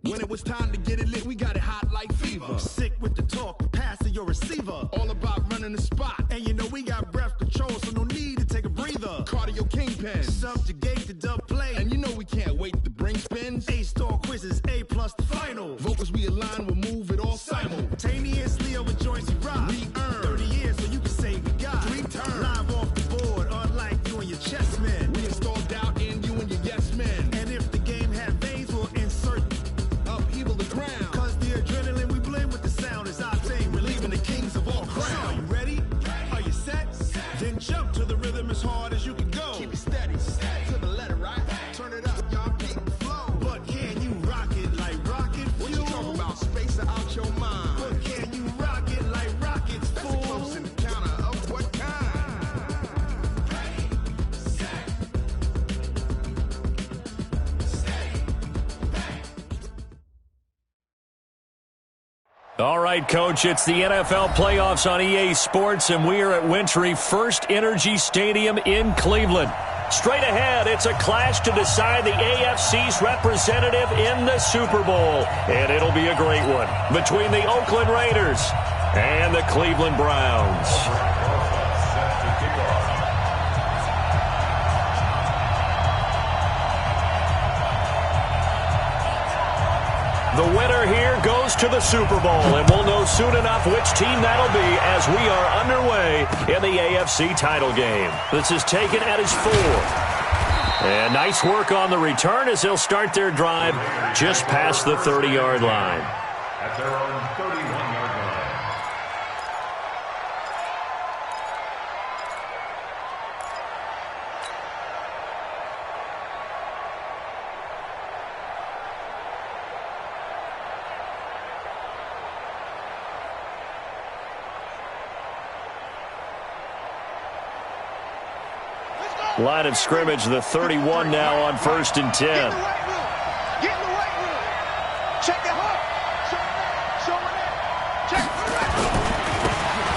When it was time to get it lit, we got it hot like fever. Sick with the talk, passing your receiver. All about running the spot. And you know we got breath control, so no need to take a breather. Cardio kingpin. Subjugate the dub play. And you know we can't wait to bring spins. A-star quizzes, A+ the final. Vocals we align, we'll move it all simultaneously over joints we rock. We earn 30 years, so you can say we got 3 turns. Live off the board, unlike you and your chess men. We install doubt in you and your yes men. And if the game had veins, we'll insert upheaval the ground. Cause the adrenaline we blend with the sound is our thing. We're leaving the kings of all crowns. So are you ready? Are you set? Then jump to the rhythm as hard as you can go. Keep it steady, to the letter, right? Turn it up, y'all, keep the flow. But can you rock it like rocket fuel? What you talking about? Space out your mind. But can you rock it like rockets, That's fool? a close encounter of what kind? Ready, set, steady, back. All right, Coach, it's the NFL playoffs on EA Sports, and we are at Wintry First Energy Stadium in Cleveland. Straight ahead, it's a clash to decide the AFC's representative in the Super Bowl, and it'll be a great one between the Oakland Raiders and the Cleveland Browns. The winner here goes to the Super Bowl, and we'll know soon enough which team that'll be as we are underway in the AFC title game. This is taken at his 4. And nice work on the return as they'll start their drive just past the 30-yard line. At their own 31-yard line. Line of scrimmage, the 31 now on 1st and 10. Get in the weight room. Check the hook. Show it. Check it.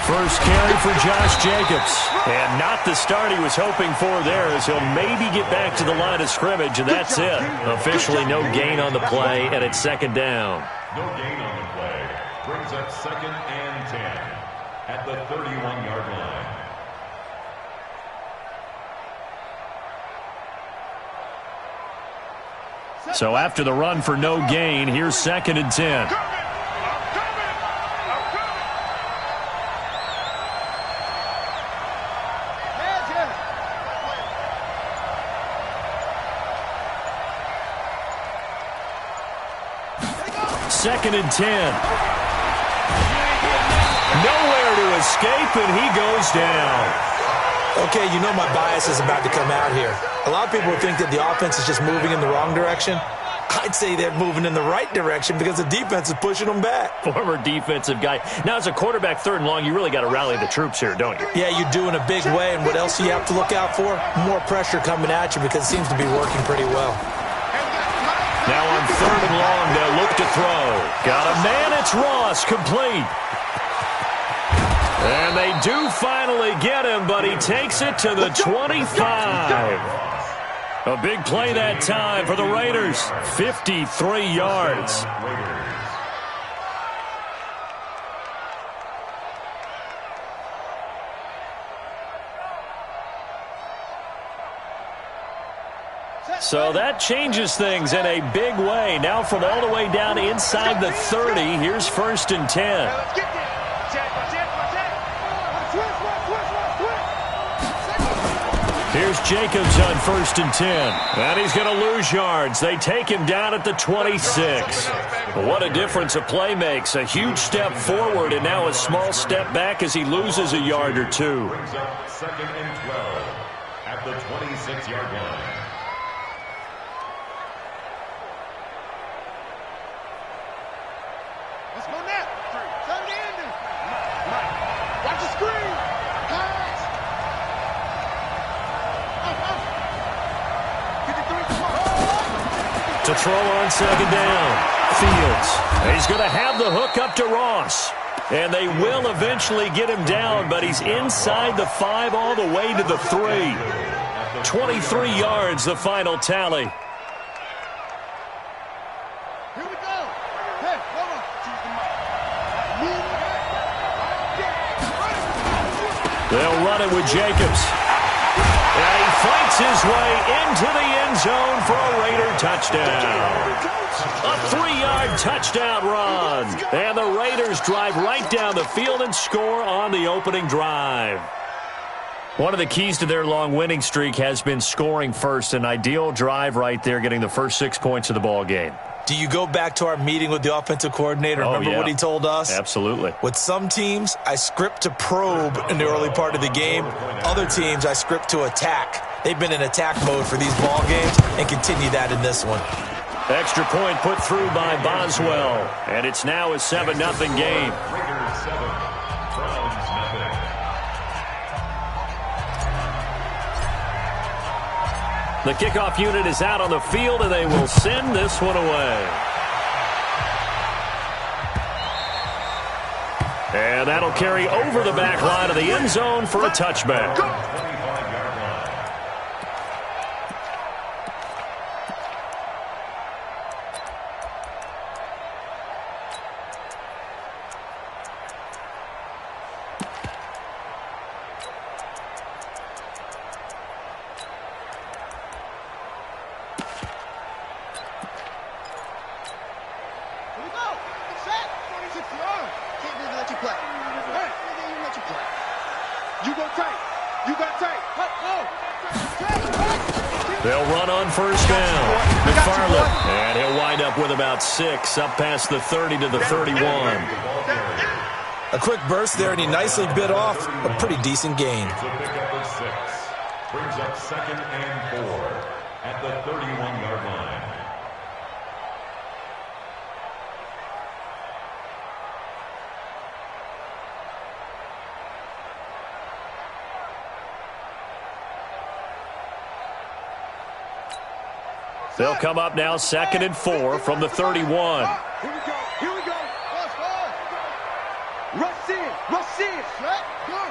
First carry for Josh Jacobs. And not the start he was hoping for there as he'll maybe get back to the line of scrimmage, and that's it. Officially no gain on the play, and it's 2nd down. No gain on the play. Brings up 2nd and 10 at the 31-yard line. So after the run for no gain, here's 2nd and 10. Second and 10. Nowhere to escape, and he goes down. Okay, you know my bias is about to come out here. A lot of people think that the offense is just moving in the wrong direction. I'd say they're moving in the right direction because the defense is pushing them back. Former defensive guy. Now, as a quarterback 3rd and long, you really got to rally the troops here, don't you? Yeah, you do in a big way, and what else do you have to look out for? More pressure coming at you because it seems to be working pretty well. Now on 3rd and long, they'll look to throw. Got a man, it's Ross, complete. And they do finally get him, but he takes it to the 25. A big play that time for the Raiders. 53 yards. So that changes things in a big way. Now from all the way down inside the 30, here's 1st and 10. Here's Jacobs on 1st and 10. And he's going to lose yards. They take him down at the 26. What a difference a play makes. A huge step forward and now a small step back as he loses a yard or two. Brings up 2nd and 12 at the 26-yard line. Let's go now. Turn the ending. Watch the screen. Pass. To throw on 2nd down. Fields. He's going to have the hook up to Ross. And they will eventually get him down, but he's inside the 5 all the way to the 3. 23 yards, the final tally. Here we go. They'll run it with Jacobs. And he fights his way into the end zone for a Raider touchdown. A 3-yard touchdown run. And the Raiders drive right down the field and score on the opening drive. One of the keys to their long winning streak has been scoring first. An ideal drive right there, getting the first 6 points of the ball game. Do you go back to our meeting with the offensive coordinator? Remember what he told us? Absolutely. With some teams, I script to probe in the early part of the game. Other teams, I script to attack. They've been in attack mode for these ball games and continue that in this one. Extra point put through by Boswell. And it's now a 7-0 game. Raiders 7, Browns nothing. The kickoff unit is out on the field, and they will send this one away. And that'll carry over the back line of the end zone for a touchback. 25-yard line. They'll run on first down. McFarland. And he'll wind up with about 6, up past the 30 to the 31. A quick burst there, and he nicely bit off a pretty decent gain. It's a pickup of 6. Brings up 2nd and 4 at the 31-yard line. They'll come up now 2nd and 4 from the 31. Here we go. Here we go. Rush in. Rush in. Go.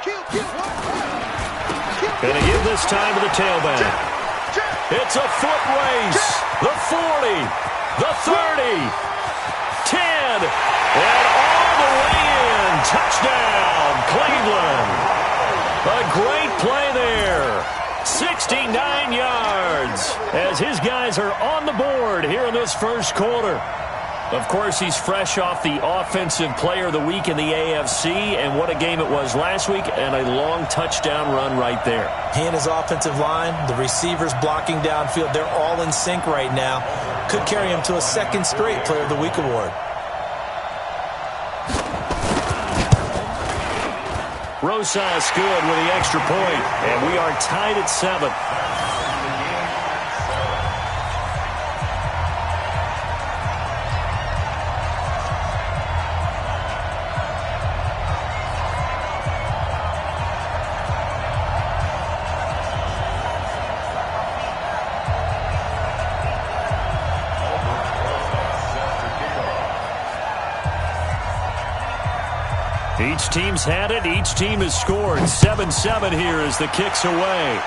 Kill. Going to give this time to the tailback. It's a foot race. The 40. The 30. 10. And all the way in. Touchdown, Cleveland. A great play there. 69 yards as his guys are on the board here in this first quarter. Of course, he's fresh off the Offensive Player of the Week in the AFC, and what a game it was last week, and a long touchdown run right there. He and his offensive line, the receivers blocking downfield, they're all in sync right now. Could carry him to a 2nd straight Player of the Week award. Rosas good with the extra point, and we are tied at 7. Each team's had it. Each team has scored. 7-7 here as the kick's away.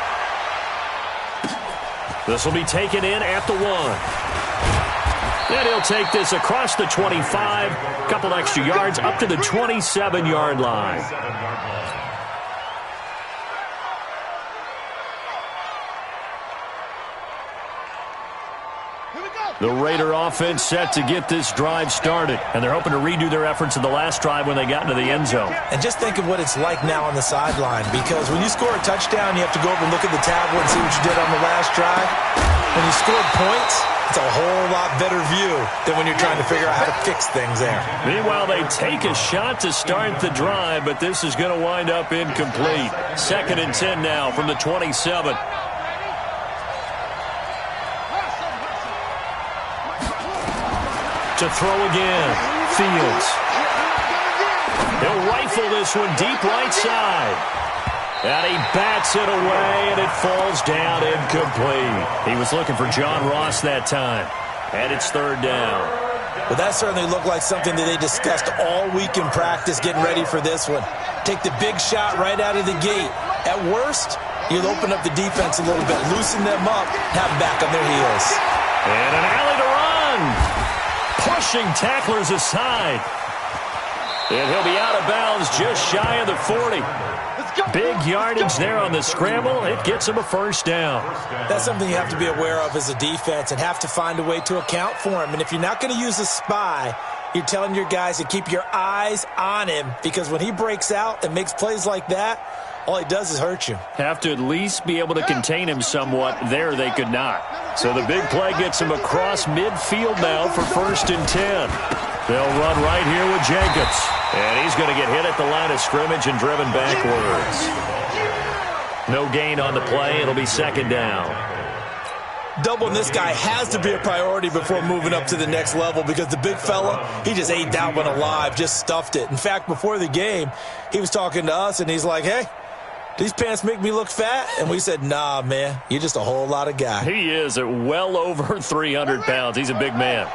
This will be taken in at the 1. And he'll take this across the 25. Couple extra yards up to the 27-yard line. The Raider offense set to get this drive started, and they're hoping to redo their efforts in the last drive when they got into the end zone. And just think of what it's like now on the sideline, because when you score a touchdown, you have to go over and look at the tablet and see what you did on the last drive. When you scored points, it's a whole lot better view than when you're trying to figure out how to fix things there. Meanwhile, they take a shot to start the drive, but this is going to wind up incomplete. 2nd and 10 now from the 27. To throw again. Fields. He'll rifle this one deep right side. And he bats it away, and it falls down incomplete. He was looking for John Ross that time. And it's 3rd down. Well, that certainly looked like something that they discussed all week in practice getting ready for this one. Take the big shot right out of the gate. At worst, you'll open up the defense a little bit, loosen them up, have them back on their heels. And an alley to run. Pushing tacklers aside. And he'll be out of bounds just shy of the 40. Big yardage there on the scramble. It gets him a first down. That's something you have to be aware of as a defense and have to find a way to account for him. And if you're not going to use a spy, you're telling your guys to keep your eyes on him, because when he breaks out and makes plays like that, all he does is hurt you. Have to at least be able to contain him somewhat. There they could not. So the big play gets him across midfield now for 1st and 10. They'll run right here with Jacobs. And he's going to get hit at the line of scrimmage and driven backwards. No gain on the play. It'll be 2nd down. Doubling this guy has to be a priority before moving up to the next level, because the big fella, he just ate that one alive, just stuffed it. In fact, before the game, he was talking to us, and he's like, hey, these pants make me look fat? And we said, nah, man, you're just a whole lot of guy. He is at well over 300 pounds. He's a big man.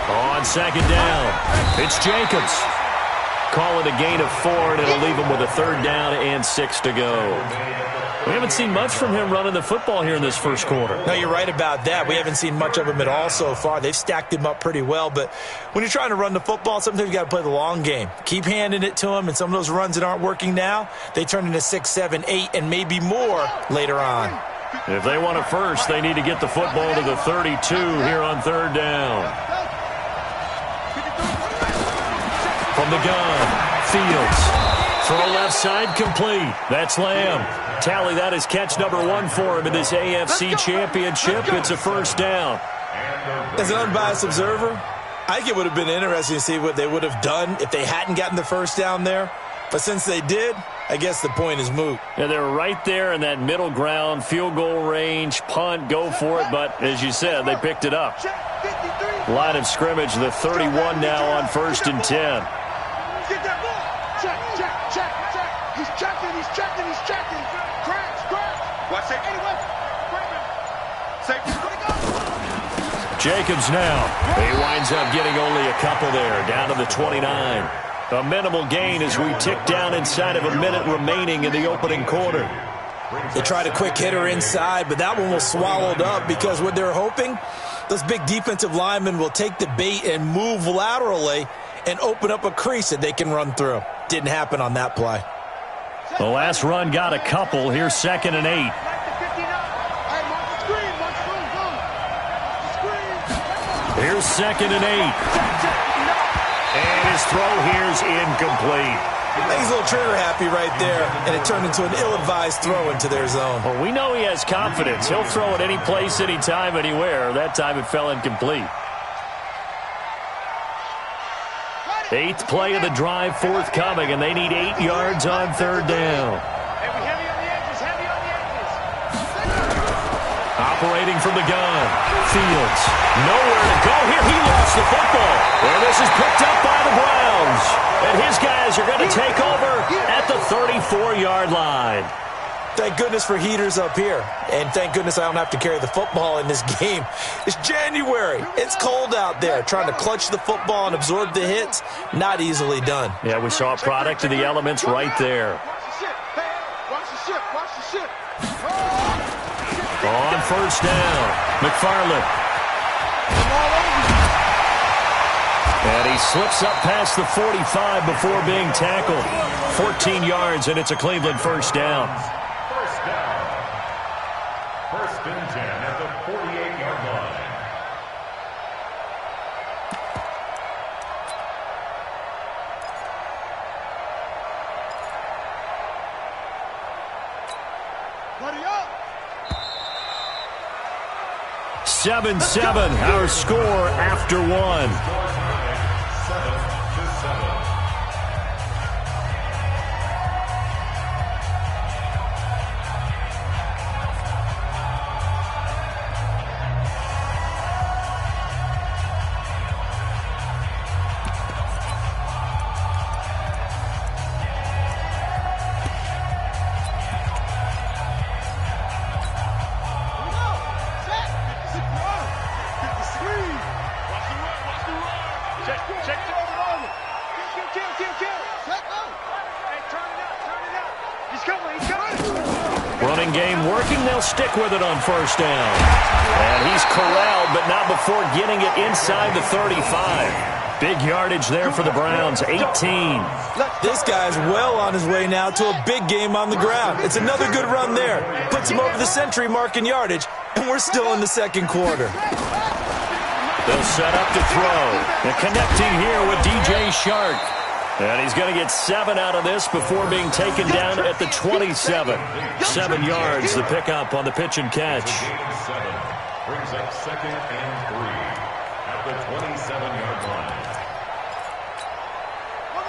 On 2nd down, it's Jacobs. Call it a gain of 4, and it'll leave him with a 3rd down and 6 to go. We haven't seen much from him running the football here in this first quarter. No, you're right about that. We haven't seen much of him at all so far. They've stacked him up pretty well, but when you're trying to run the football, sometimes you got to play the long game. Keep handing it to him, and some of those runs that aren't working now, they turn into 6, 7, 8, and maybe more later on. If they want a first, they need to get the football to the 32 here on 3rd down. From the gun, Fields. Throw left side, complete. That's Lamb. Tally, that is catch number 1 for him in this AFC Championship. It's a 1st down. As an unbiased observer, I think it would have been interesting to see what they would have done if they hadn't gotten the 1st down there. But since they did, I guess the point is moot. Yeah, they're right there in that middle ground, field goal range, punt, go for it. But as you said, they picked it up. Line of scrimmage, the 31 now on 1st and 10. Get that ball. Check. He's checking. Crash. Watch it. Anyway. Safety. Jacobs now. He winds up getting only a couple there, down to the 29. A minimal gain as we tick down inside of a minute remaining in the opening quarter. They tried a quick hitter inside, but that one was swallowed up because what they're hoping, those big defensive linemen will take the bait and move laterally and open up a crease that they can run through. Didn't happen on that play. The last run got a couple. Here's 2nd and 8. Here's 2nd and 8. And his throw here's incomplete. I think he's a little trigger happy right there, and it turned into an ill-advised throw into their zone. Well, we know he has confidence. He'll throw it any place, anytime, anywhere. That time it fell incomplete. 8th play of the drive forthcoming, and they need 8 yards on 3rd down. Operating from the gun. Fields. Nowhere to go here. He lost the football. And this is picked up by the Browns. And his guys are going to take over at the 34-yard line. Thank goodness for heaters up here. And thank goodness I don't have to carry the football in this game. It's January. It's cold out there. Trying to clutch the football and absorb the hits, not easily done. Yeah, we saw a product of the elements right there. On 1st down, McFarland. And he slips up past the 45 before being tackled. 14 yards, and it's a Cleveland 1st down. 1st and 10 at the 48-yard line. Buddy up. 7-7, our score after 1. Running game working. They'll stick with it on first down. And he's corralled, but not before getting it inside the 35. Big yardage there for the Browns, 18. This guy's well on his way now to a big game on the ground. It's another good run there. Puts him over the century mark in yardage, and we're still in the second quarter. They'll set up to throw. And connecting here with DJ Shark. And he's going to get 7 out of this before being taken down at the 27. 7 yards, the pickup on the pitch and catch. Brings up 2nd and 3 at the 27-yard line.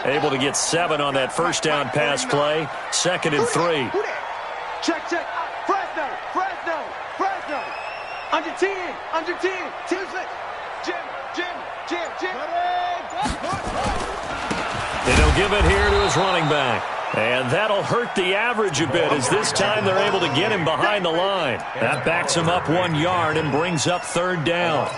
Able to get 7 on that first down pass play. 2nd and 3. Check. Fresno. Under 10. Jim. And he'll give it here to his running back. And that'll hurt the average a bit as this time they're able to get him behind the line. That backs him up 1 yard and brings up 3rd down.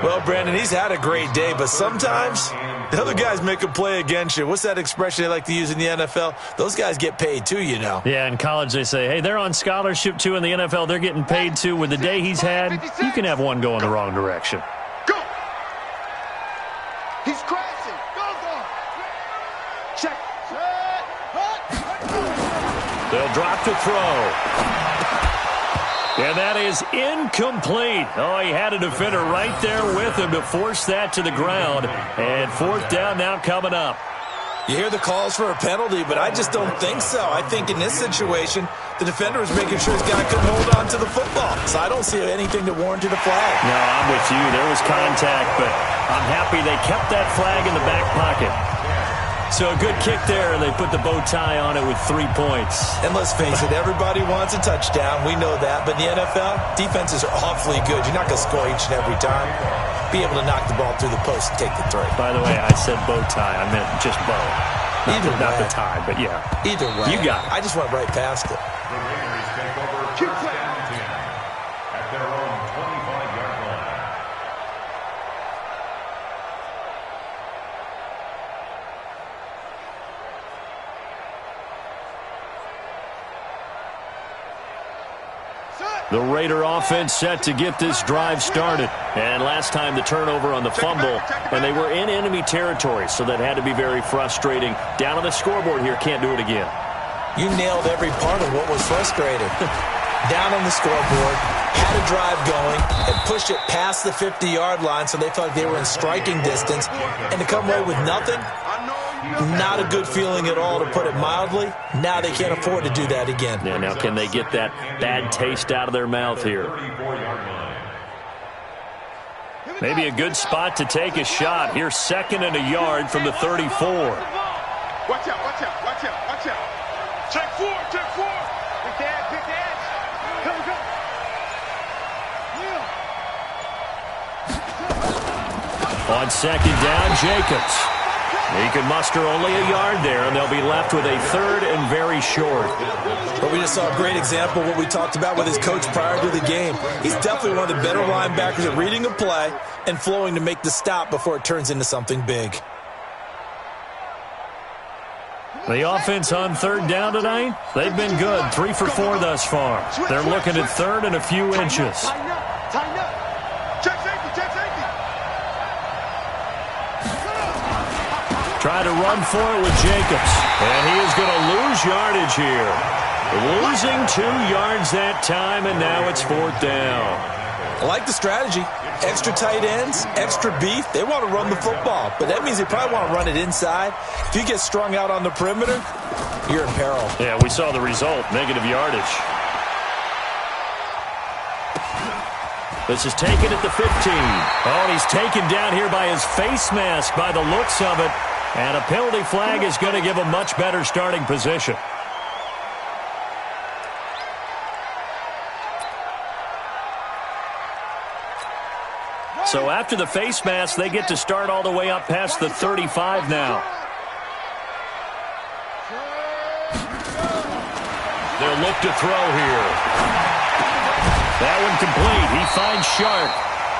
Well, Brandon, he's had a great day, but sometimes the other guys make a play against you. What's that expression they like to use in the NFL? Those guys get paid too, you know. Yeah, in college they say, hey, they're on scholarship too. In the NFL, they're getting paid too. With the day he's had, you can have one go in the wrong direction. Go. He's crashing. Go. Check. They'll drop to throw. And that is incomplete. Oh, he had a defender right there with him to force that to the ground. And 4th down now coming up. You hear the calls for a penalty, but I just don't think so. I think in this situation, the defender was making sure his guy couldn't hold on to the football. So I don't see anything that warranted a flag. No, I'm with you. There was contact, but I'm happy they kept that flag in the back pocket. So a good kick there, and they put the bow tie on it with 3 points. And let's face it, everybody wants a touchdown. We know that. But in the NFL, defenses are awfully good. You're not going to score each and every time. Be able to knock the ball through the post and take the 3. By the way, I said bow tie. I meant just bow. Not the tie, but yeah. Either way. You got it. I just went right past it. The Raiders take over 1st and 10 at their own 25-yard line. The Raider offense set to get this drive started. And last time the turnover on the fumble, and they were in enemy territory, so that had to be very frustrating. Down on the scoreboard here, can't do it again. You nailed every part of what was frustrating. Down on the scoreboard, had a drive going, and pushed it past the 50-yard line so they felt like they were in striking distance. And to come away with nothing, not a good feeling at all, to put it mildly. Now they can't afford to do that again. Yeah, now can they get that bad taste out of their mouth here? Maybe a good spot to take a shot. Here's 2nd and a yard from the 34. Watch out. Check 4. Big dash. Go. On 2nd down, Jacobs. He can muster only a yard there, and they'll be left with a 3rd and very short. But we just saw a great example of what we talked about with his coach prior to the game. He's definitely one of the better linebackers at reading a play and flowing to make the stop before it turns into something big. The offense on 3rd down tonight, they've been good. 3 for 4 thus far. They're looking at 3rd and a few inches. Tighten up. Check safety. Try to run for it with Jacobs. And he is going to lose yardage here. Losing 2 yards that time, and now it's 4th down. I like the strategy. Extra tight ends, extra beef. They want to run the football, but that means they probably want to run it inside. If you get strung out on the perimeter, you're in peril. Yeah, we saw the result, negative yardage. This is taken at the 15. Oh, he's taken down here by his face mask by the looks of it. And a penalty flag is going to give a much better starting position. So after the face mask, they get to start all the way up past the 35 now. They'll look to throw here. That one complete. He finds Sharp.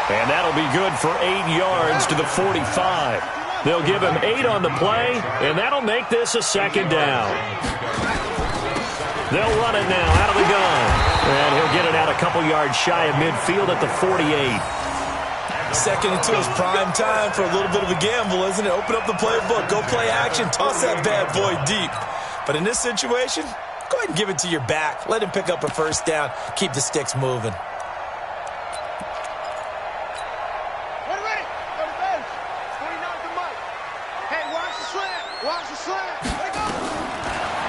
And that'll be good for 8 yards to the 45. They'll give him 8 on the play, and that'll make this a 2nd down. They'll run it now out of the gun. couple yards shy of midfield at the 48. Second into his prime time for a little bit of a gamble, isn't it? Open up the playbook, go play action, toss that bad boy deep. But in this situation, go ahead and give it to your back. Let him pick up a first down. Keep the sticks moving.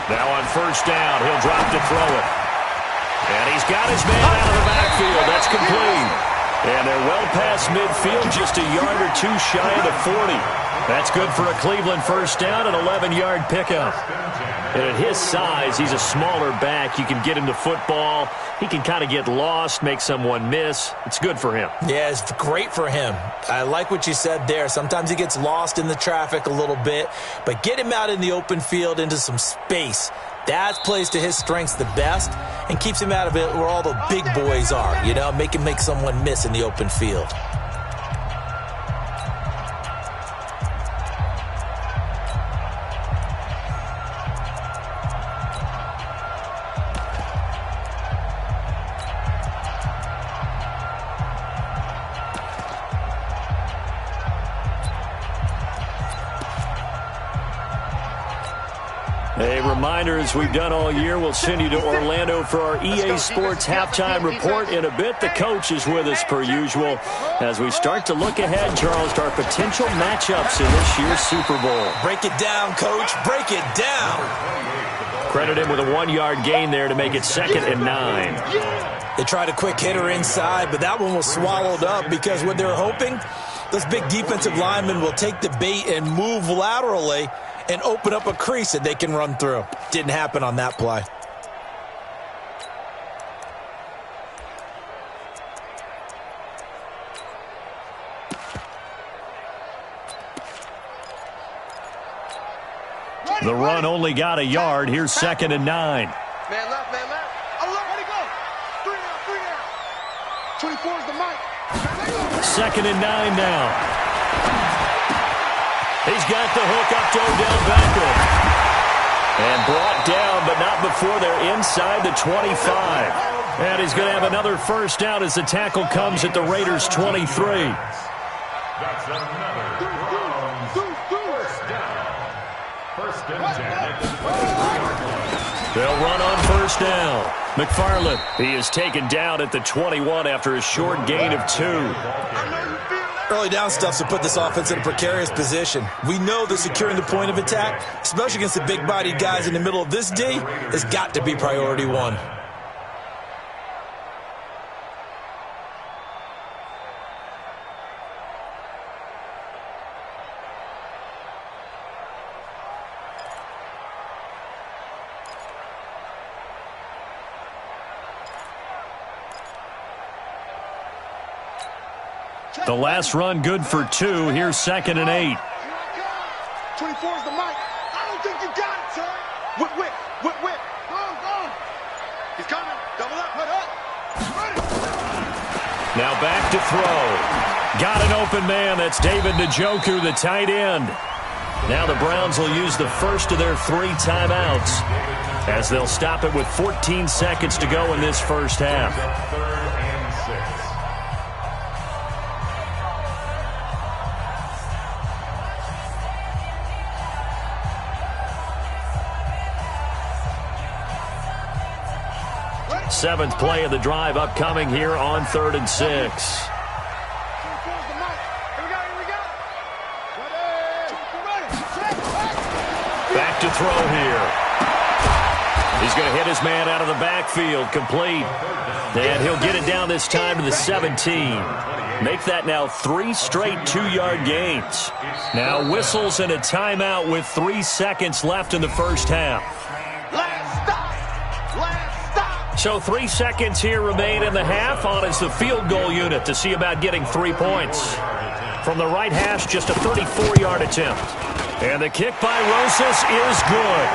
Now on first down, he'll drop to throw it. And he's got his man out of the backfield. That's complete. And they're well past midfield, just a yard or two shy of the 40. That's good for a Cleveland first down, an 11-yard pickup. And at his size, he's a smaller back. You can get him to football. He can kind of get lost, make someone miss. It's good for him. Yeah, it's great for him. I like what you said there. Sometimes he gets lost in the traffic a little bit, but get him out in the open field into some space. That plays to his strengths the best and keeps him out of it where all the big boys are, you know, make him make someone miss in the open field. A reminder, as we've done all year, we'll send you to Orlando for our EA Sports halftime report in a bit. The coach is with us per usual as we start to look ahead, Charles, to our potential matchups in this year's Super Bowl. Break it down, Coach. Break it down. Credit him with a 1-yard gain there to make it 2nd and 9. They tried a quick hitter inside, but that one was swallowed up because what they're hoping, those big defensive linemen will take the bait and move laterally and open up a crease that they can run through. Didn't happen on that play. The run only got a yard. Here's 2nd and 9. Man left, man left. Alert, ready, go. 3 down. 24 is the mic. 2nd and 9 now. He's got the hook up to Odell Beckham. And brought down, but not before they're inside the 25. And he's going to have another first down as the tackle comes at the Raiders' 23. That's another first down. 1st and 10 at the 23. They'll run on first down. McFarland, he is taken down at the 21 after a short gain of 2. Early down stuff to put this offense in a precarious position. We know that securing the point of attack, especially against the big-bodied guys in the middle of this D, has got to be priority 1. The last run good for 2. Here's 2nd and 8. 24 is the mic. I don't think you got it, son. Whip. Go. He's coming. Double up, put up. Ready. Now back to throw. Got an open man. That's David Njoku, the tight end. Now the Browns will use the first of their 3 timeouts as they'll stop it with 14 seconds to go in this first half. 3rd and 6. Seventh play of the drive upcoming here on 3rd and 6. 24 is the mic. Here we go. Ready. Back to throw here. He's going to hit his man out of the backfield, complete. And he'll get it down this time to the 17. Make that now 3 straight 2-yard gains. Now whistles and a timeout with 3 seconds left in the first half. Last stop. So 3 seconds here remain in the half on as the field goal unit to see about getting 3 points. From the right hash, just a 34-yard attempt. And the kick by Rosas is good.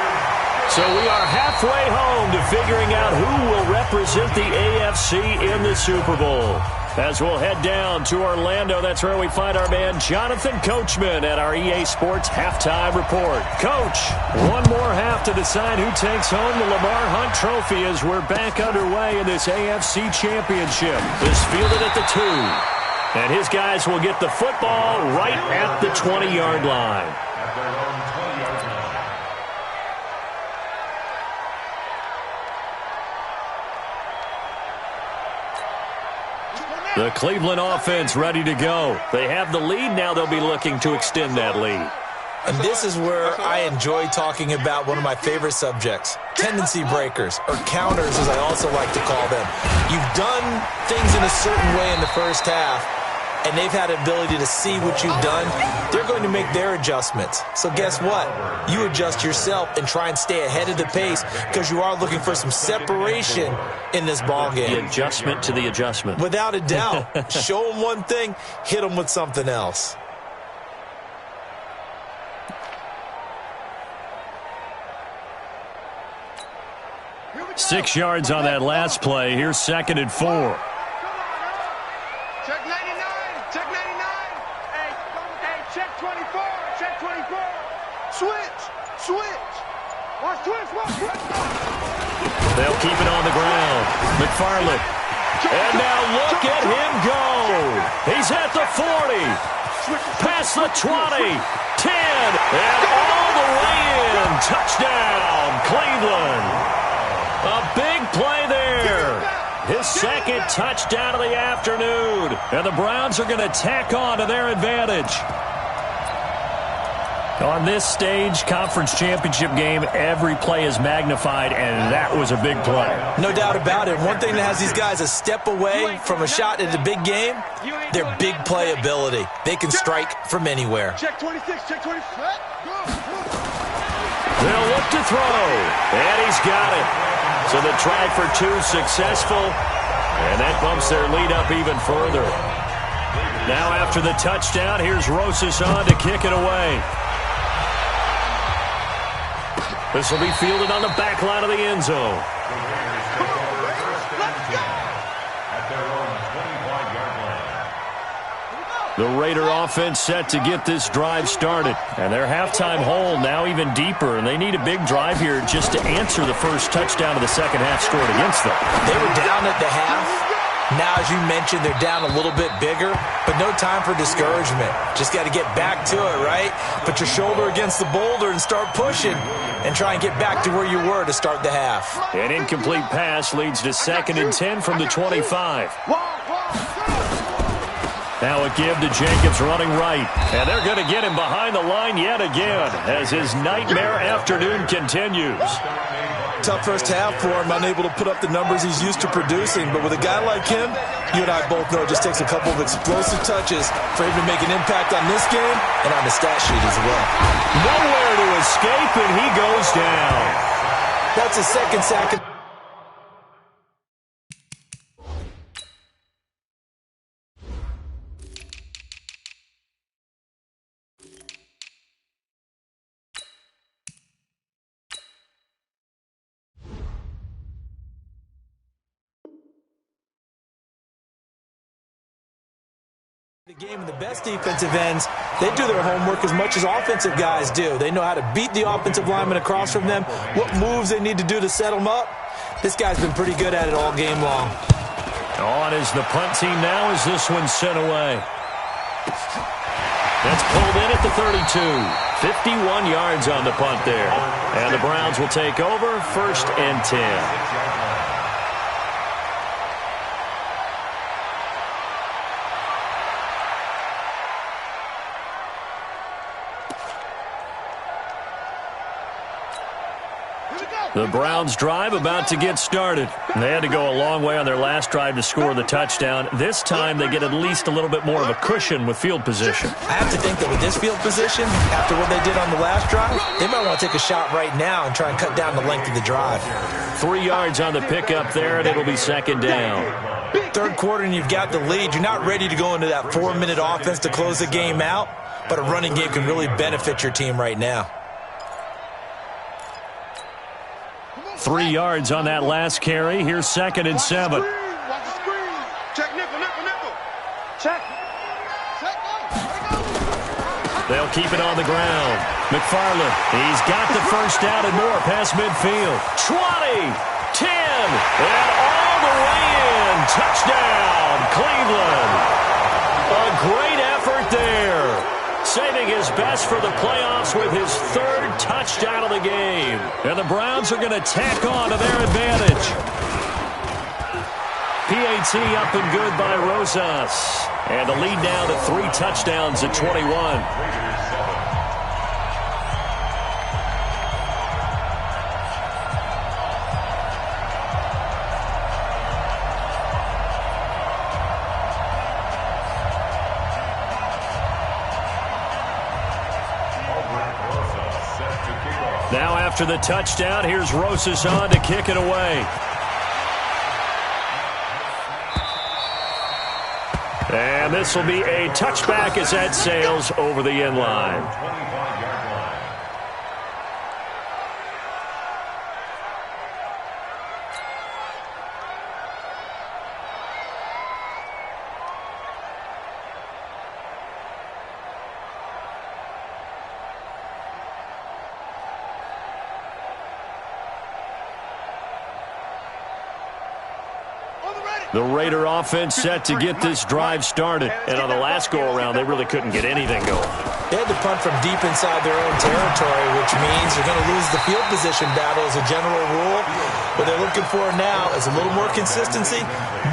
So we are halfway home to figuring out who will represent the AFC in the Super Bowl. As we'll head down to Orlando, that's where we find our man Jonathan Coachman at our EA Sports Halftime Report. Coach, one more half to decide who takes home the Lamar Hunt Trophy as we're back underway in this AFC Championship. Is fielded at the 2. And his guys will get the football right at the 20-yard line. At their own 20-yard line. The Cleveland offense ready to go. They have the lead. Now they'll be looking to extend that lead. And this is where I enjoy talking about one of my favorite subjects, tendency breakers, or counters as I also like to call them. You've done things in a certain way in the first half, and they've had the ability to see what you've done. They're going to make their adjustments. So guess what? You adjust yourself and try and stay ahead of the pace because you are looking for some separation in this ball game. The adjustment to the adjustment. Without a doubt. Show them one thing, hit them with something else. Six yards on that last play. Here's 2nd and 4. Check 99. Check 99. Hey, check 24. Check 24. Switch. Switch. Watch switch. Watch switch. They'll keep it on the ground. McFarland. And now look at him go. He's at the 40. Past the 20. 10. And all the way in. Touchdown, Cleveland. A big play there. His second touchdown of the afternoon. And the Browns are going to tack on to their advantage. On this stage, conference championship game, every play is magnified, and that was a big play. No doubt about it. One thing that has these guys a step away from a shot at the big game, their big play ability. They can strike from anywhere. Check 26. Check 26. They'll look to throw, and he's got it. So the try for 2 successful, and that bumps their lead up even further. Now after the touchdown, here's Rosas on to kick it away. This will be fielded on the back line of the end zone. The Raider offense set to get this drive started. And their halftime hole now even deeper. And they need a big drive here just to answer the first touchdown of the second half scored against them. They were down at the half. Now, as you mentioned, they're down a little bit bigger, but no time for discouragement. Just got to get back to it, right? Put your shoulder against the boulder and start pushing and try and get back to where you were to start the half. An incomplete pass leads to 2nd and 10 from the 25. Now a give to Jacobs running right. And they're going to get him behind the line yet again as his nightmare afternoon continues. Tough first half for him, unable to put up the numbers he's used to producing. But with a guy like him, you and I both know it just takes a couple of explosive touches for him to make an impact on this game and on the stat sheet as well. Nowhere to escape, and he goes down. That's his second sack. The game and the best defensive ends, they do their homework as much as offensive guys do. They know how to beat the offensive lineman across from them, what moves they need to do to set them up. This guy's been pretty good at it all game long. On is the punt team now as this one's sent away. That's pulled in at the 32. 51 yards on the punt there. And the Browns will take over 1st and 10. The Browns drive about to get started. They had to go a long way on their last drive to score the touchdown. This time they get at least a little bit more of a cushion with field position. I have to think that with this field position, after what they did on the last drive, they might want to take a shot right now and try and cut down the length of the drive. 3 yards on the pickup there, and it'll be 2nd down. Third quarter and you've got the lead. You're not ready to go into that 4-minute offense to close the game out, but a running game can really benefit your team right now. 3 yards on that last carry. Here's 2nd and 7. Watch the screen. Check nickel, nickel, nickel. They'll keep it on the ground. McFarland, he's got the first down and more past midfield. 20, 10, and all the way in. Touchdown, Cleveland. A great effort there. Saving his best for the playoffs with his third touchdown of the game. And the Browns are going to tack on to their advantage. PAT up and good by Rosas. And the lead now to 3 touchdowns at 21. Now after the touchdown, here's Rosas on to kick it away. And this will be a touchback as that sails over the end line. The Raider offense set to get this drive started. And on the last go-around, they really couldn't get anything going. They had to punt from deep inside their own territory, which means they're going to lose the field position battle as a general rule. What they're looking for now is a little more consistency,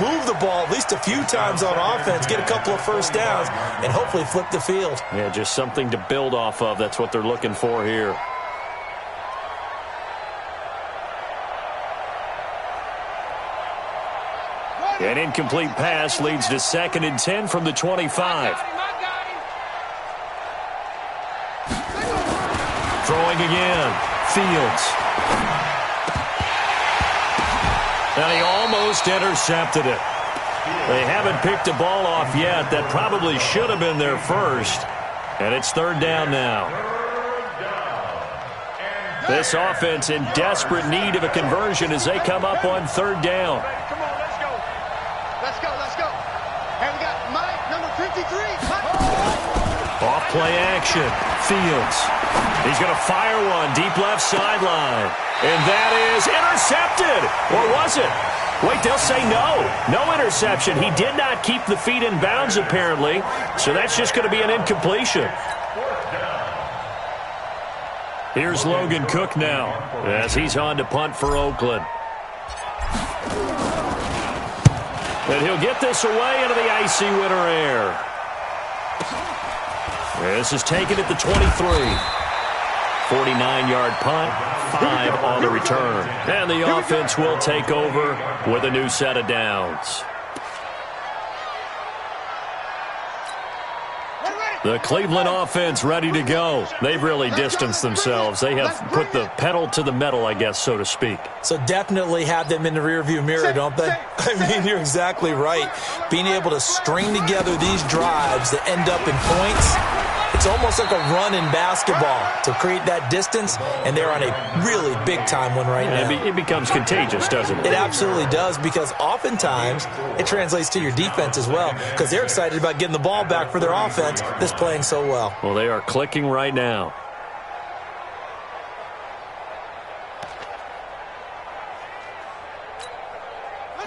move the ball at least a few times on offense, get a couple of first downs, and hopefully flip the field. Yeah, just something to build off of. That's what they're looking for here. An incomplete pass leads to 2nd and 10 from the 25. Throwing again. Fields. And he almost intercepted it. They haven't picked a ball off yet. That probably should have been their first. And it's 3rd down now. This offense in desperate need of a conversion as they come up on 3rd down. And we got Mike, number 53. Off play action. Fields. He's going to fire one deep left sideline. And that is intercepted. Or was it? Wait, they'll say no. No interception. He did not keep the feet in bounds, apparently. So that's just going to be an incompletion. Here's Logan Cook now as he's on to punt for Oakland. And he'll get this away into the icy winter air. This is taken at the 23. 49-yard punt, 5 on the return. And the offense will take over with a new set of downs. The Cleveland offense ready to go. They've really distanced themselves. They have put the pedal to the metal, I guess, so to speak. So definitely have them in the rearview mirror, don't they? I mean, you're exactly right. Being able to string together these drives that end up in points, it's almost like a run in basketball to create that distance, and they're on a really big-time one right now. It becomes contagious, doesn't it? It absolutely does, because oftentimes it translates to your defense as well, because they're excited about getting the ball back for their offense that's playing so well. Well, they are clicking right now.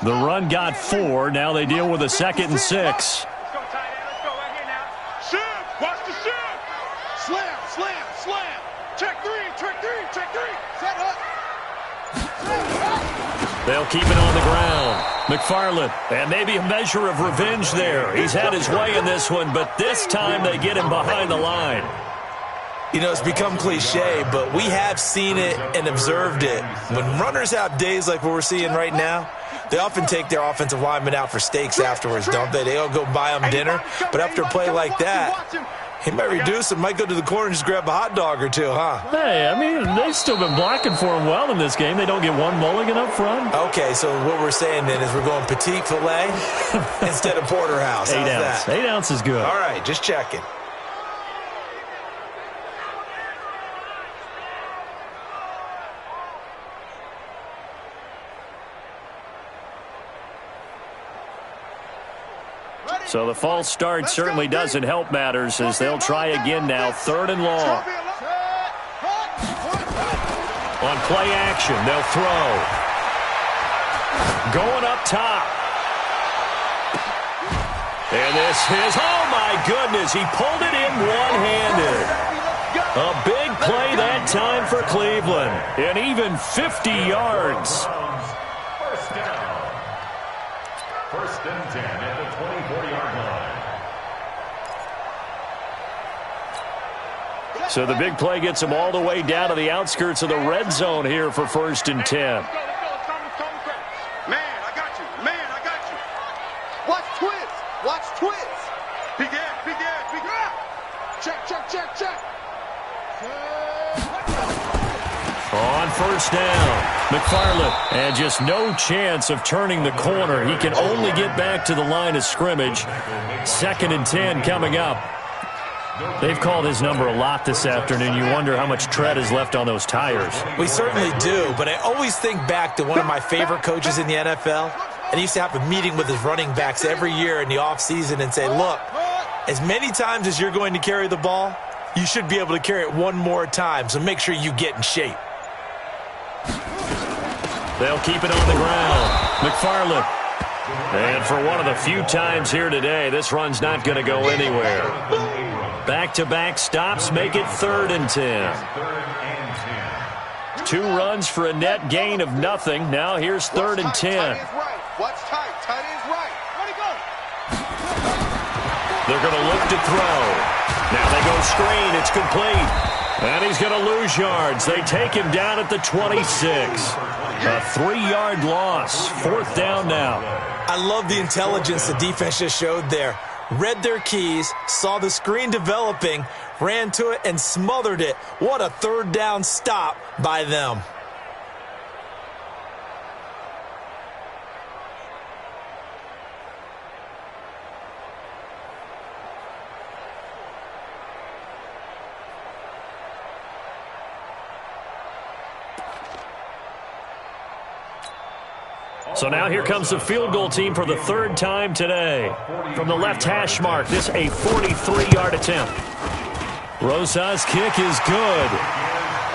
The run got 4. Now they deal with a 2nd and 6. Let's go, tight end. Let's go right here now. Shoot! Watch the shoot! Slam, slam, slam! Check 3, check 3, check 3! Set up! They'll keep it on the ground. McFarland, and maybe a measure of revenge there. He's had his way in this one, but this time they get him behind the line. You know, it's become cliche, but we have seen it and observed it. When runners have days like what we're seeing right now, they often take their offensive linemen out for steaks afterwards, don't they? They all go buy them dinner. But after a play like that, he might reduce and might go to the corner and just grab a hot dog or two, huh? Hey, I mean, they've still been blocking for him well in this game. They don't get one mulligan up front. Okay, so what we're saying then is we're going petite filet instead of porterhouse. 8 ounce. That? 8 ounce is good. All right, just checking. So the false start certainly doesn't help matters as they'll try again now, 3rd and long. On play action, they'll throw. Going up top. And this is, oh my goodness, he pulled it in one-handed. A big play that time for Cleveland. And even 50 yards. First down. 1st and 10 at the 24-yard line. So the big play gets him all the way down to the outskirts of the red zone here for 1st and 10. On 1st down, McFarland, and just no chance of turning the corner. He can only get back to the line of scrimmage. 2nd and 10 coming up. They've called his number a lot this afternoon. You wonder how much tread is left on those tires. We certainly do, but I always think back to one of my favorite coaches in the NFL. And he used to have a meeting with his running backs every year in the offseason and say, look, as many times as you're going to carry the ball, you should be able to carry it one more time, so make sure you get in shape. They'll keep it on the ground. McFarland. And for one of the few times here today, this run's not going to go anywhere. Back-to-back stops make it 3rd and 10. 2 runs for a net gain of nothing. Now here's 3rd and 10. Watch tight. Tight is right. Where'd he go? They're going to look to throw. Now they go screen. It's complete. And he's going to lose yards. They take him down at the 26. A 3-yard loss. 4th down now. I love the intelligence the defense just showed there. Read their keys, saw the screen developing, ran to it, and smothered it. What a 3rd down stop by them. So now here comes the field goal team for the 3rd time today. From the left hash mark, this a 43-yard attempt. Rosa's kick is good.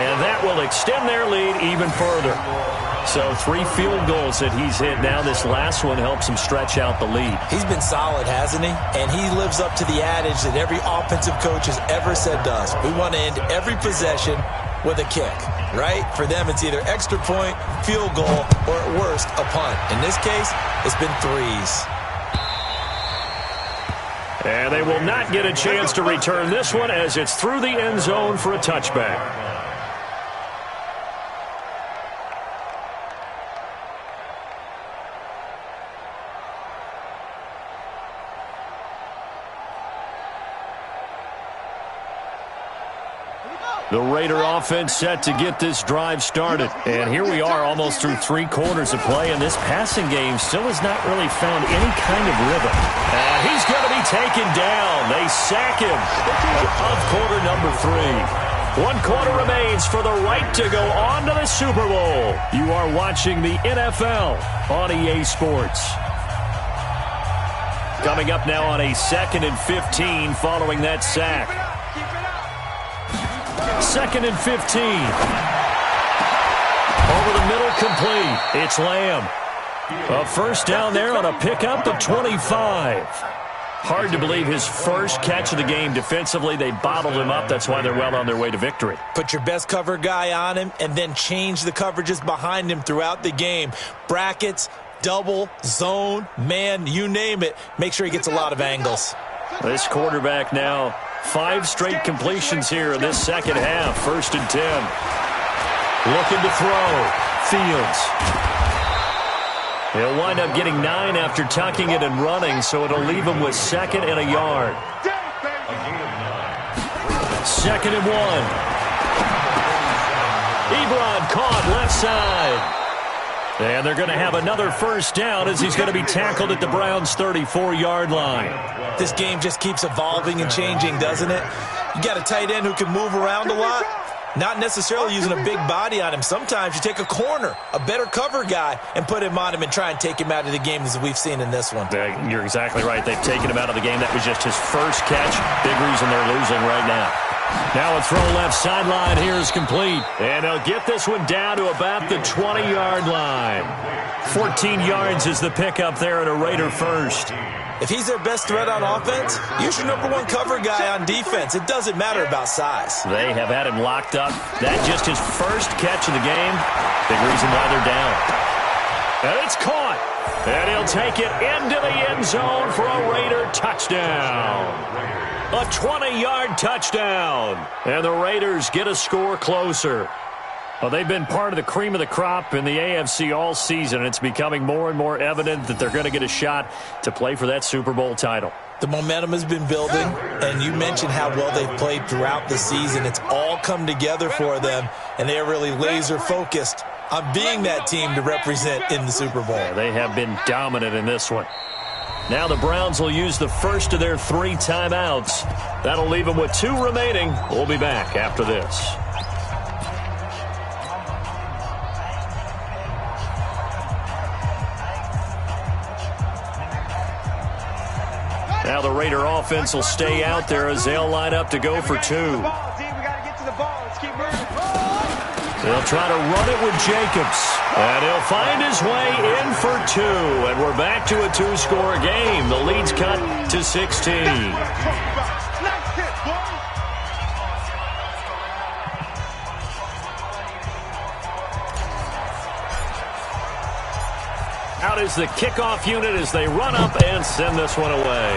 And that will extend their lead even further. So 3 field goals that he's hit now. This last one helps him stretch out the lead. He's been solid, hasn't he? And he lives up to the adage that every offensive coach has ever said to us. We want to end every possession with a kick, right? For them, it's either extra point, field goal, or at worst, a punt. In this case, it's been 3s. And they will not get a chance to return this one as it's through the end zone for a touchback. The Raider offense set to get this drive started. And here we are almost through 3 quarters of play, and this passing game still has not really found any kind of rhythm. And he's going to be taken down. They sack him of quarter number 3. 1 quarter remains for the right to go on to the Super Bowl. You are watching the NFL on EA Sports. Coming up now on a 2nd and 15 following that sack. 2nd and 15. Over the middle, complete. It's Lamb. A 1st down there on a pickup at 25. Hard to believe his first catch of the game defensively. They bottled him up. That's why they're well on their way to victory. Put your best cover guy on him and then change the coverages behind him throughout the game. Brackets, double, zone, man, you name it. Make sure he gets a lot of angles. This quarterback now, 5 straight completions here in this second half. 1st and 10. Looking to throw. Fields. He'll wind up getting 9 after tucking it and running, so it'll leave him with 2nd and a yard. 2nd and 1. Ebron caught left side. And they're going to have another 1st down as he's going to be tackled at the Browns' 34-yard line. This game just keeps evolving and changing, doesn't it? You got a tight end who can move around a lot. Not necessarily using a big body on him. Sometimes you take a corner, a better cover guy, and put him on him and try and take him out of the game as we've seen in this one. You're exactly right. They've taken him out of the game. That was just his first catch. Big reason they're losing right now. Now a throw left sideline here is complete. And they'll get this one down to about the 20-yard line. 14 yards is the pickup there at a Raider first. If he's their best threat on offense, use your number one cover guy on defense. It doesn't matter about size. They have had him locked up. That's just his first catch of the game. Big reason why they're down. And it's caught. And he'll take it into the end zone for a Raider touchdown. A 20-yard touchdown. And the Raiders get a score closer. Well, they've been part of the cream of the crop in the AFC all season, and it's becoming more and more evident that they're going to get a shot to play for that Super Bowl title. The momentum has been building, and you mentioned how well they've played throughout the season. It's all come together for them, and they are really laser-focused on being that team to represent in the Super Bowl. Yeah, they have been dominant in this one. Now the Browns will use the first of their 3 timeouts. That'll leave them with 2 remaining. We'll be back after this. Now the Raider offense will stay out there as they'll line up to go for 2. They'll try to run it with Jacobs. And he'll find his way in for 2. And we're back to a 2-score game. The lead's cut to 16. Out is the kickoff unit as they run up and send this one away.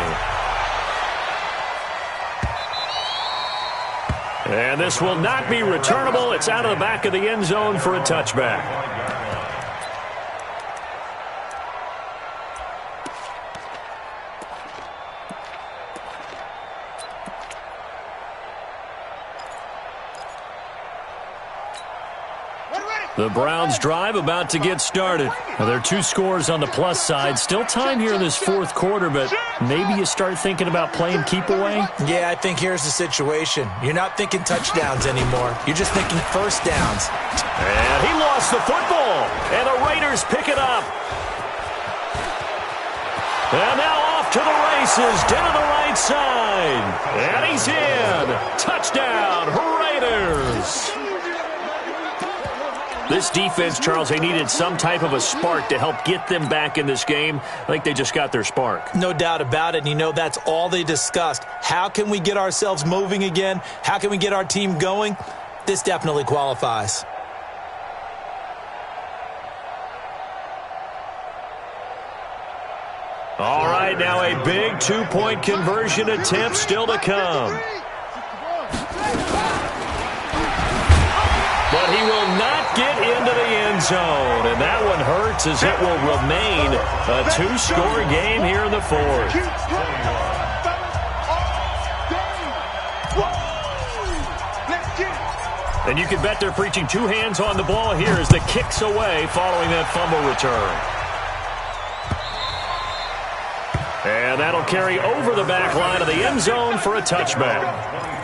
And this will not be returnable. It's out of the back of the end zone for a touchback. The Browns drive about to get started. Well, there are 2 scores on the plus side. Still time here in this 4th quarter, but maybe you start thinking about playing keep away? Yeah, I think here's the situation. You're not thinking touchdowns anymore. You're just thinking first downs. And he lost the football. And the Raiders pick it up. And now off to the races, down the right side. And he's in. Touchdown, Raiders. This defense, Charles, they needed some type of a spark to help get them back in this game. I think they just got their spark. No doubt about it. And, you know, that's all they discussed. How can we get ourselves moving again? How can we get our team going? This definitely qualifies. All right, now a big 2-point conversion attempt still to come. But he will not get into the end zone. And that one hurts as it will remain a 2-score game here in the 4th. And you can bet they're preaching 2 hands on the ball here as the kick's away following that fumble return. And that'll carry over the back line of the end zone for a touchback.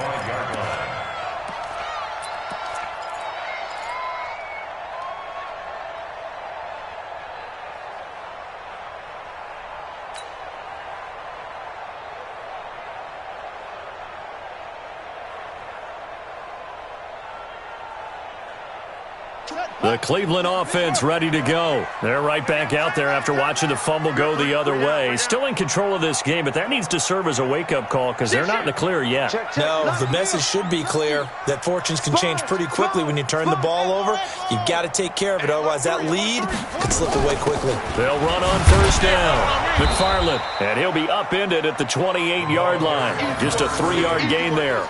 The Cleveland offense ready to go. They're right back out there after watching the fumble go the other way. Still in control of this game, but that needs to serve as a wake-up call because they're not in the clear yet. No, the message should be clear that fortunes can change pretty quickly when you turn the ball over. You've got to take care of it, otherwise that lead could slip away quickly. They'll run on first down. McFarland, and he'll be upended at the 28-yard line. Just a 3-yard gain there.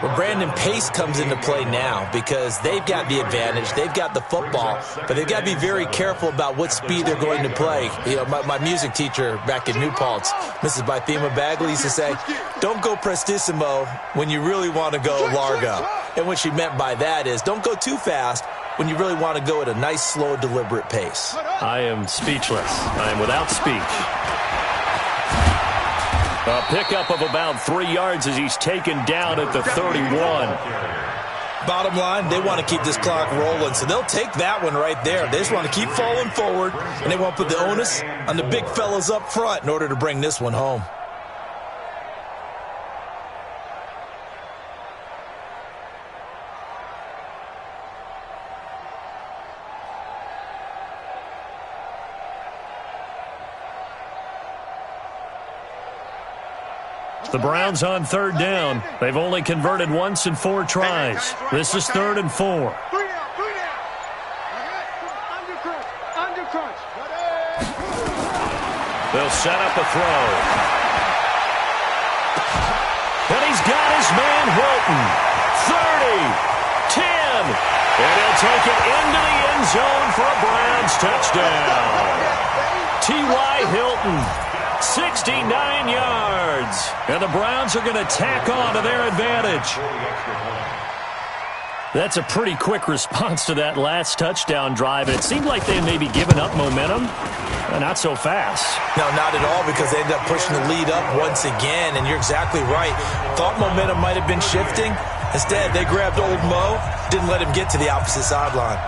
Well, Brandon, pace comes into play now because they've got the advantage. They've got the football, but they've got to be very careful about what speed they're going to play. You know, my music teacher back in New Paltz, Mrs. Bythema Bagley, used to say, don't go prestissimo when you really want to go largo. And what she meant by that is don't go too fast when you really want to go at a nice, slow, deliberate pace. I am speechless. I am without speech. A pickup of about 3 yards as he's taken down at the 31. Bottom line, they want to keep this clock rolling, so they'll take that one right there. They just want to keep falling forward, and they want to put the onus on the big fellas up front in order to bring this one home. The Browns on third down. They've only converted once in 4 tries. This is 3rd and 4. Under crunch. They'll set up a throw. And he's got his man Hilton. 30, 10. And he'll take it into the end zone for a Browns touchdown. T.Y. Hilton. 69 yards. And the Browns are going to tack on to their advantage. That's a pretty quick response to that last touchdown drive. It seemed like they may be giving up momentum. Not so fast. No, not at all, because they ended up pushing the lead up once again, and you're exactly right. Thought momentum might have been shifting. Instead, they grabbed old Mo, didn't let him get to the opposite sideline.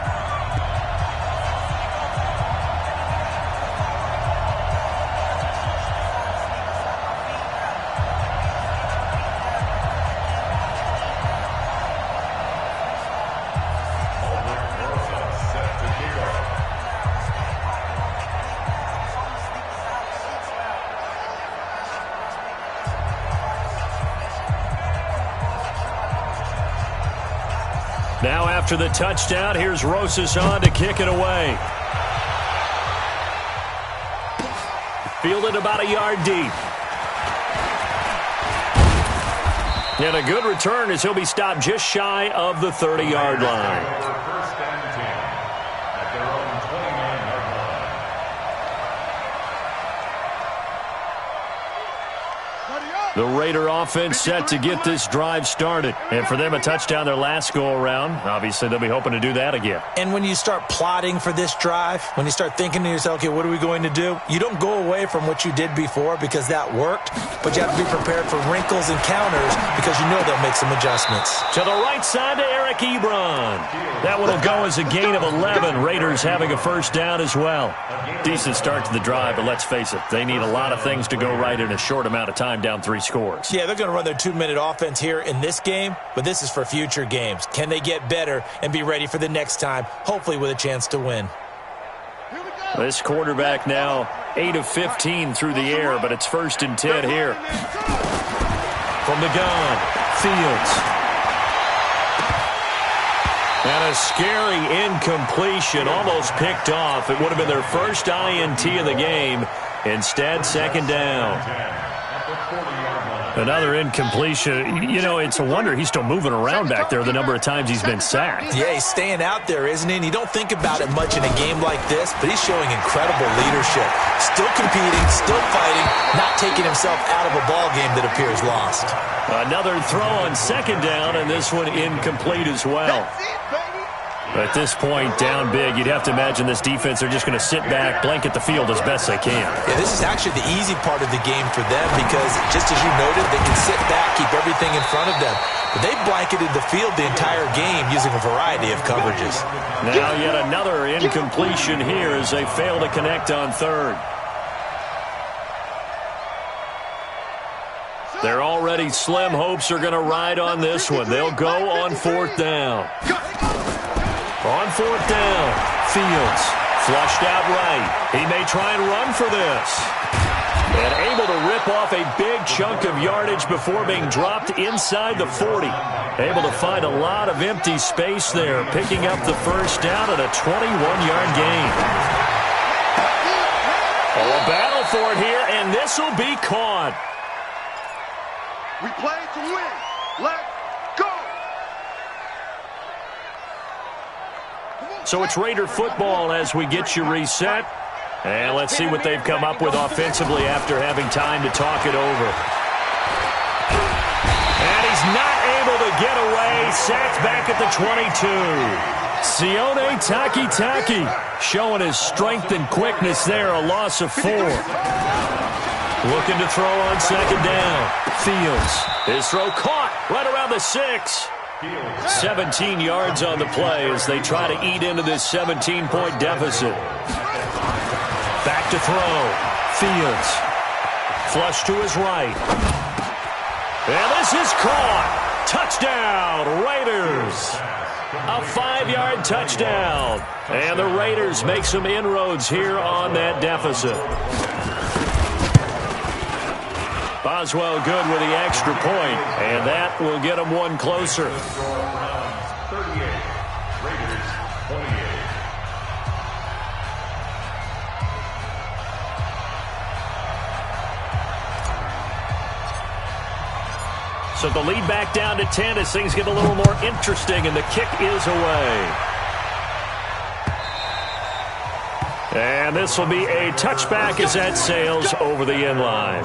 Now after the touchdown, here's Rosas on to kick it away. Fielded about a yard deep. And a good return as he'll be stopped just shy of the 30-yard line. First and 10 at their own 29-yard line. The Raider offense set to get this drive started. And for them, a touchdown their last go-around. Obviously, they'll be hoping to do that again. And when you start plotting for this drive, when you start thinking to yourself, okay, what are we going to do? You don't go away from what you did before because that worked, but you have to be prepared for wrinkles and counters because you know they'll make some adjustments. To the right side to Eric Ebron. That one will go as a gain of 11. Raiders having a first down as well. Decent start to the drive, but let's face it, they need a lot of things to go right in a short amount of time, down 3 scores. Yeah, they're going to run their 2-minute offense here in this game, but this is for future games. Can they get better and be ready for the next time, hopefully with a chance to win? This quarterback now 8 of 15 through the air, but it's 1st and 10 here. From the gun, Fields. And a scary incompletion, almost picked off. It would have been their first INT of the game. Instead, 2nd down. Another incompletion. You know, it's a wonder he's still moving around back there the number of times he's been sacked. Yeah, he's staying out there, isn't he? And you don't think about it much in a game like this, but he's showing incredible leadership. Still competing, still fighting, not taking himself out of a ball game that appears lost. Another throw on 2nd down, and this one incomplete as well. At this point, down big, you'd have to imagine this defense are just going to sit back, blanket the field as best they can. Yeah, this is actually the easy part of the game for them because, just as you noted, they can sit back, keep everything in front of them. But they blanketed the field the entire game using a variety of coverages. Now yet another incompletion here as they fail to connect on 3rd. Their already slim hopes are going to ride on this one. They'll go on 4th down. On 4th down, Fields flushed out right. He may try and run for this. And able to rip off a big chunk of yardage before being dropped inside the 40. Able to find a lot of empty space there, picking up the first down at a 21-yard gain. Oh, a battle for it here, and this will be caught. We play to win. Let's go. So it's Raider football as we get you reset. And let's see what they've come up with offensively after having time to talk it over. And he's not able to get away. Sacked back at the 22. Sione Takitaki showing his strength and quickness there. A loss of 4. Looking to throw on 2nd down. Fields. His throw caught right around the 6. 17 yards on the play as they try to eat into this 17-point deficit. Back to throw. Fields. Flush to his right. And this is caught. Touchdown, Raiders. A 5-yard touchdown. And the Raiders make some inroads here on that deficit. Boswell good with the extra point, and that will get them one closer. 38, Raiders 28. So the lead back down to 10 as things get a little more interesting, and the kick is away. And this will be a touchback as that sails over the end line.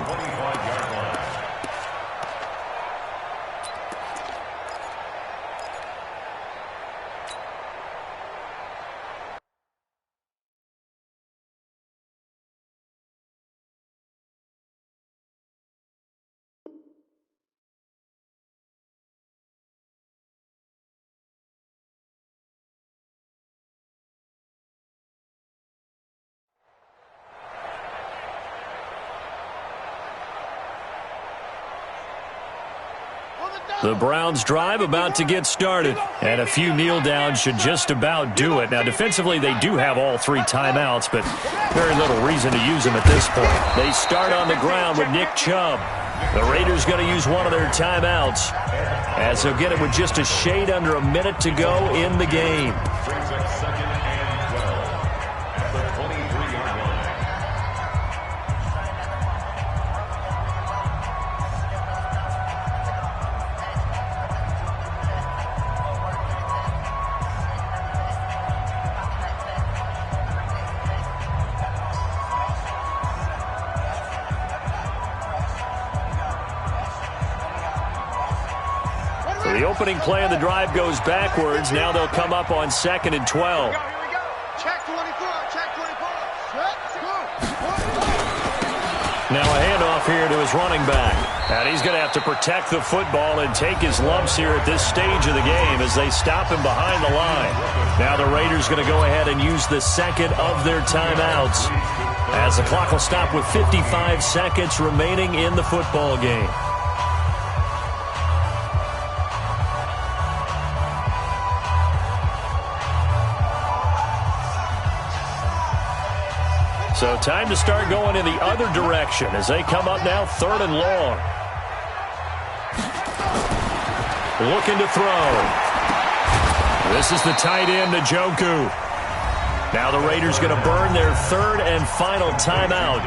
The Browns drive about to get started, and a few kneel downs should just about do it. Now, defensively, they do have all 3 timeouts, but very little reason to use them at this point. They start on the ground with Nick Chubb. The Raiders going to use one of their timeouts, as they'll get it with just a shade under a minute to go in the game. Second and 12 at the 23-yard line. The opening play of the drive goes backwards. Now they'll come up on 2nd and 12. Here we go. Check 24. Check 24. Let's go. Now a handoff here to his running back. And he's going to have to protect the football and take his lumps here at this stage of the game as they stop him behind the line. Now the Raiders going to go ahead and use the second of their timeouts, as the clock will stop with 55 seconds remaining in the football game. So time to start going in the other direction as they come up now 3rd and long. Looking to throw. This is the tight end, Njoku. Now the Raiders going to burn their 3rd and final timeout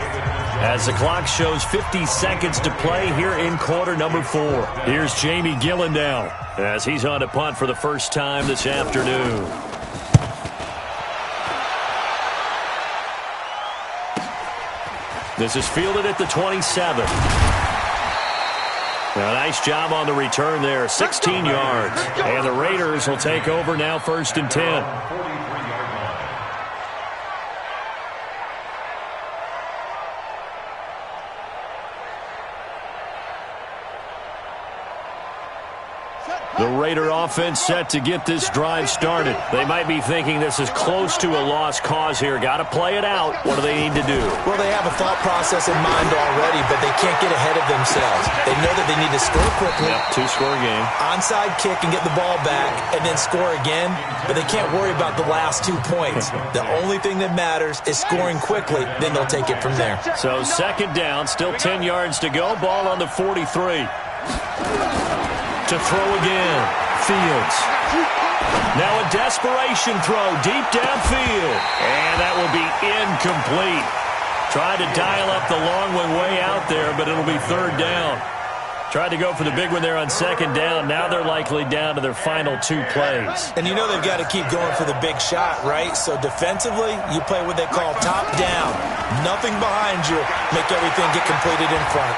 as the clock shows 50 seconds to play here in quarter number 4. Here's Jamie Gillen now as he's on to punt for the first time this afternoon. This is fielded at the 27. A nice job on the return there, 16 yards. And the Raiders will take over now 1st and 10. The Raider offense set to get this drive started. They might be thinking this is close to a lost cause here. Got to play it out. What do they need to do? Well, they have a thought process in mind already, but they can't get ahead of themselves. They know that they need to score quickly. Yep, 2-score game. Onside kick and get the ball back and then score again, but they can't worry about the last 2 points. The only thing that matters is scoring quickly, then they'll take it from there. So 2nd down, still 10 yards to go. Ball on the 43. To throw again, Fields. Now a desperation throw deep downfield. And that will be incomplete. Tried to dial up the long one way out there, but it'll be 3rd down. Tried to go for the big one there on 2nd down. Now they're likely down to their final 2 plays. And you know they've got to keep going for the big shot, right? So defensively, you play what they call top down. Nothing behind you. Make everything get completed in front.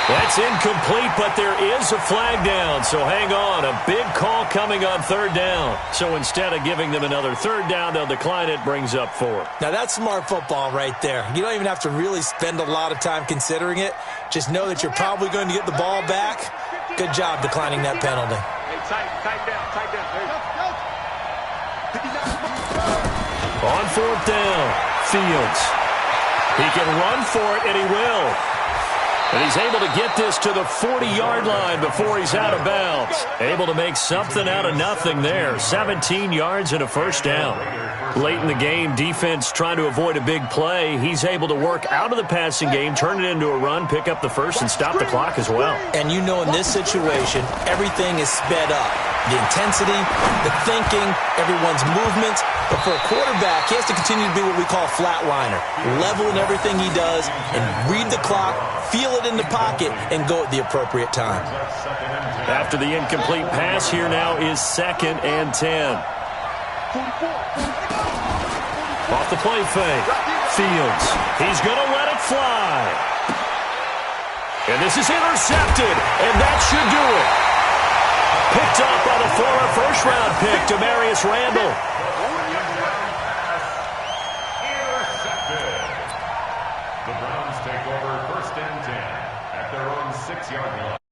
That's incomplete, but there is a flag down, so hang on. A big call coming on 3rd down. So instead of giving them another 3rd down, they'll decline it, brings up 4. Now that's smart football right there. You don't even have to really spend a lot of time considering it. Just know that you're probably going to get the ball back. Good job declining that penalty. Hey, tight down. There you go. On fourth down, Fields. He can run for it, and he will. And he's able to get this to the 40-yard line before he's out of bounds. Able to make something out of nothing there. 17 yards and a first down. Late in the game, defense trying to avoid a big play. He's able to work out of the passing game, turn it into a run, pick up the first, and stop the clock as well. And you know in this situation, everything is sped up. The intensity, the thinking, everyone's movements. But for a quarterback, he has to continue to be what we call a flatliner. Level in everything he does and read the clock, feel it in the pocket, and go at the appropriate time. After the incomplete pass, here now is 2nd and 10. Off the play fake. Fields. He's going to let it fly. And this is intercepted, and that should do it. Picked up by the former first-round pick, Demarius Randall. Intercepted. The Browns take over 1st and 10 at their own 6-yard line.